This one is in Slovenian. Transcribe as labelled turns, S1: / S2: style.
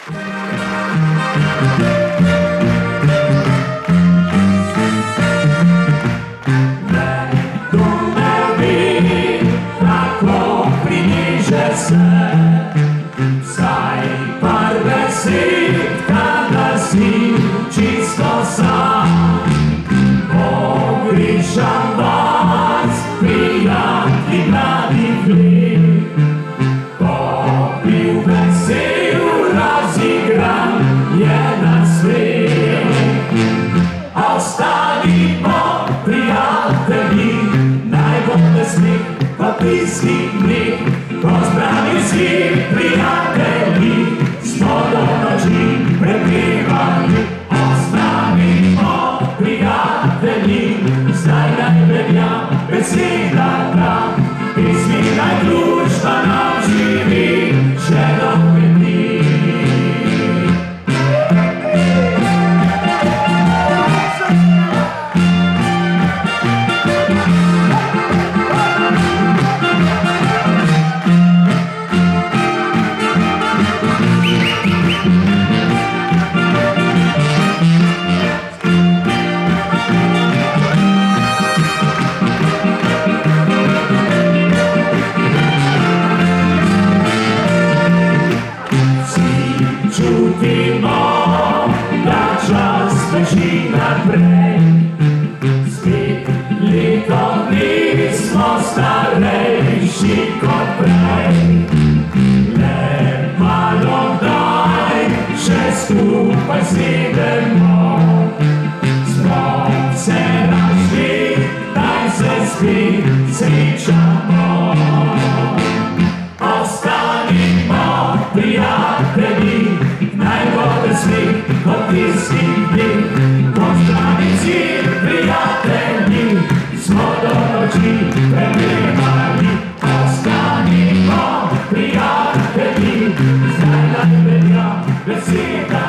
S1: Saj par besed, kada si čisto sam. Pogrišam vas, prijatelji mladih let, ko bil vesel, razigran je na svet. Ostanimo prijatelji, naj bo smeh pa tistih dneh, ko zbrani vsi prijatelji smo do noči prepevali. Ostanimo prijatelji, zdaj naj velja beseda ta, pesmi naj društva nam živi še dolge dni. Čutimo, da čas beži naprej, spet leto dni smo starejši kot prej. Le malo daj, še skupaj sedemo, smo se našli, daj se spet srečamo. Ostanimo prijatelji, naj bo smeh kot tistih dneh, ko zbrani vsi prijatelji smo do noči prepevali. Ostanimo prijatelji, zdaj naj velja beseda